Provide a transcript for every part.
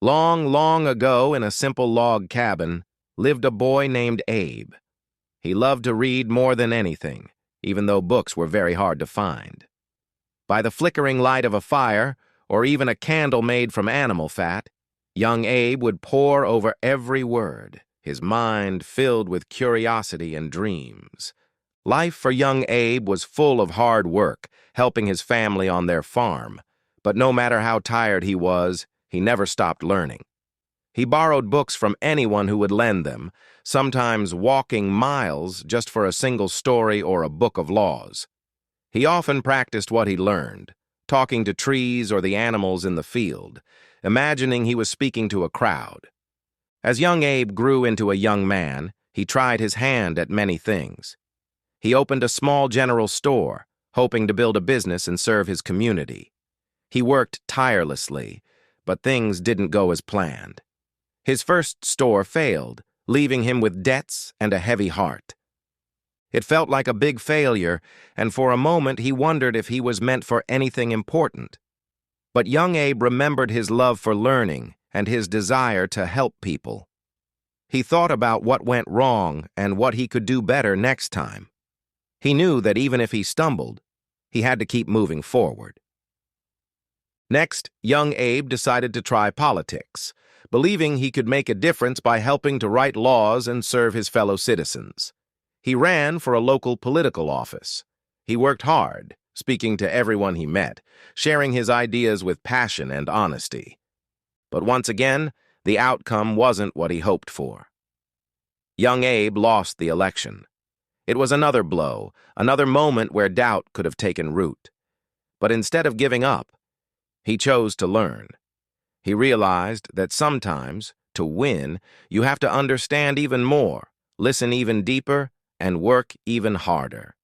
Long, long ago, in a simple log cabin, lived a boy named Abe. He loved to read more than anything, even though books were very hard to find. By the flickering light of a fire, or even a candle made from animal fat, young Abe would pore over every word, his mind filled with curiosity and dreams. Life for young Abe was full of hard work, helping his family on their farm. But no matter how tired he was, he never stopped learning. He borrowed books from anyone who would lend them, sometimes walking miles just for a single story or a book of laws. He often practiced what he learned, talking to trees or the animals in the field, imagining he was speaking to a crowd. As young Abe grew into a young man, he tried his hand at many things. He opened a small general store, hoping to build a business and serve his community. He worked tirelessly, but things didn't go as planned. His first store failed, leaving him with debts and a heavy heart. It felt like a big failure, and for a moment he wondered if he was meant for anything important. But young Abe remembered his love for learning and his desire to help people. He thought about what went wrong and what he could do better next time. He knew that even if he stumbled, he had to keep moving forward. Next, young Abe decided to try politics, believing he could make a difference by helping to write laws and serve his fellow citizens. He ran for a local political office. He worked hard, speaking to everyone he met, sharing his ideas with passion and honesty. But once again, the outcome wasn't what he hoped for. Young Abe lost the election. It was another blow, another moment where doubt could have taken root. But instead of giving up, he chose to learn. He realized that sometimes, to win, you have to understand even more, listen even deeper, and work even harder.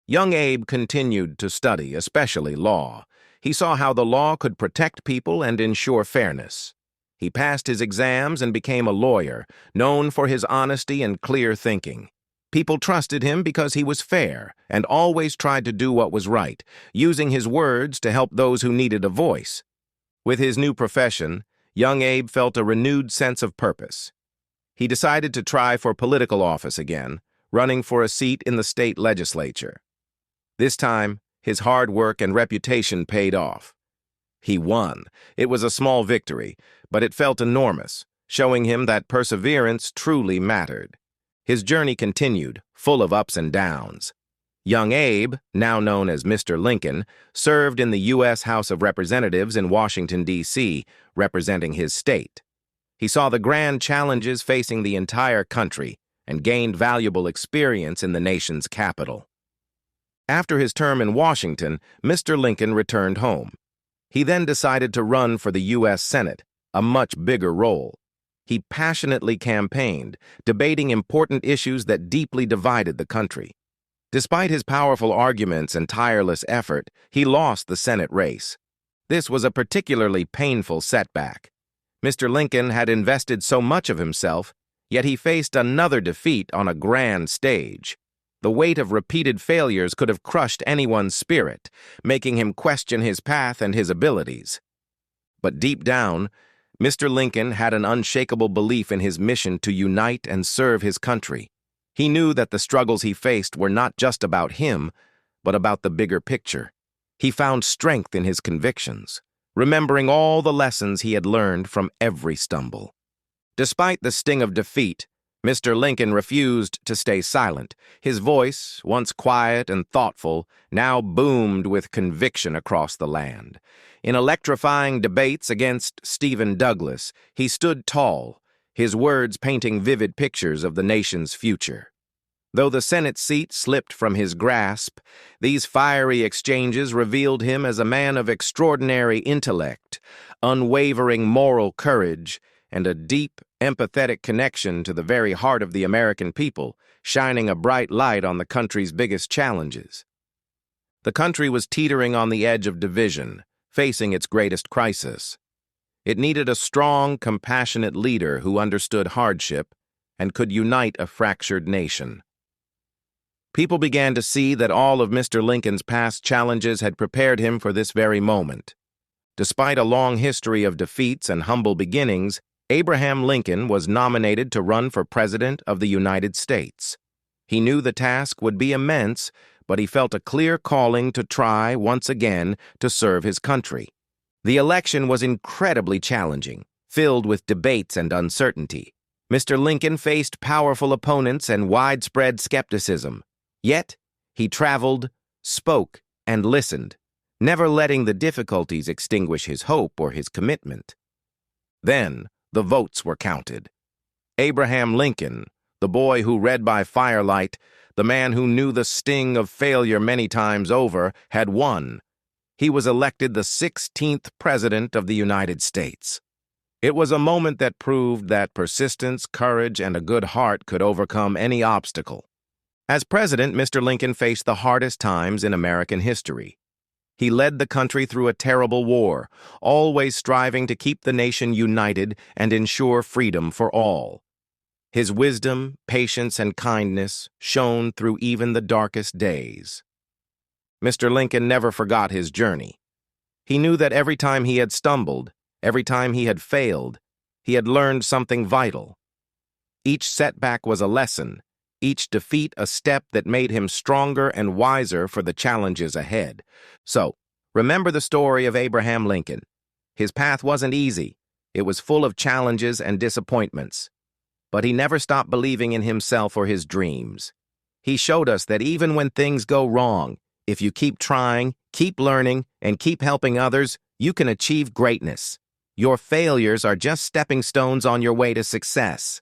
Young Abe continued to study, especially law. He saw how the law could protect people and ensure fairness. He passed his exams and became a lawyer, known for his honesty and clear thinking. People trusted him because he was fair and always tried to do what was right, using his words to help those who needed a voice. With his new profession, young Abe felt a renewed sense of purpose. He decided to try for political office again, running for a seat in the state legislature. This time, his hard work and reputation paid off. He won. It was a small victory, but it felt enormous, showing him that perseverance truly mattered. His journey continued, full of ups and downs. Young Abe, now known as Mr. Lincoln, served in the U.S. House of Representatives in Washington, D.C., representing his state. He saw the grand challenges facing the entire country and gained valuable experience in the nation's capital. After his term in Washington, Mr. Lincoln returned home. He then decided to run for the U.S. Senate, a much bigger role. He passionately campaigned, debating important issues that deeply divided the country. Despite his powerful arguments and tireless effort, he lost the Senate race. This was a particularly painful setback. Mr. Lincoln had invested so much of himself, yet he faced another defeat on a grand stage. The weight of repeated failures could have crushed anyone's spirit, making him question his path and his abilities. But deep down, Mr. Lincoln had an unshakable belief in his mission to unite and serve his country. He knew that the struggles he faced were not just about him, but about the bigger picture. He found strength in his convictions, remembering all the lessons he had learned from every stumble. Despite the sting of defeat, Mr. Lincoln refused to stay silent. His voice, once quiet and thoughtful, now boomed with conviction across the land. In electrifying debates against Stephen Douglas, he stood tall, his words painting vivid pictures of the nation's future. Though the Senate seat slipped from his grasp, these fiery exchanges revealed him as a man of extraordinary intellect, unwavering moral courage, and a deep, empathetic connection to the very heart of the American people, shining a bright light on the country's biggest challenges. The country was teetering on the edge of division, facing its greatest crisis. It needed a strong, compassionate leader who understood hardship and could unite a fractured nation. People began to see that all of Mr. Lincoln's past challenges had prepared him for this very moment. Despite a long history of defeats and humble beginnings, Abraham Lincoln was nominated to run for President of the United States. He knew the task would be immense, but he felt a clear calling to try, once again, to serve his country. The election was incredibly challenging, filled with debates and uncertainty. Mr. Lincoln faced powerful opponents and widespread skepticism. Yet, he traveled, spoke, and listened, never letting the difficulties extinguish his hope or his commitment. Then, the votes were counted. Abraham Lincoln, the boy who read by firelight, the man who knew the sting of failure many times over, had won. He was elected the 16th President of the United States. It was a moment that proved that persistence, courage, and a good heart could overcome any obstacle. As president, Mr. Lincoln faced the hardest times in American history. He led the country through a terrible war, always striving to keep the nation united and ensure freedom for all. His wisdom, patience, and kindness shone through even the darkest days. Mr. Lincoln never forgot his journey. He knew that every time he had stumbled, every time he had failed, he had learned something vital. Each setback was a lesson, each defeat a step that made him stronger and wiser for the challenges ahead. So, remember the story of Abraham Lincoln. His path wasn't easy. It was full of challenges and disappointments. But he never stopped believing in himself or his dreams. He showed us that even when things go wrong, if you keep trying, keep learning, and keep helping others, you can achieve greatness. Your failures are just stepping stones on your way to success.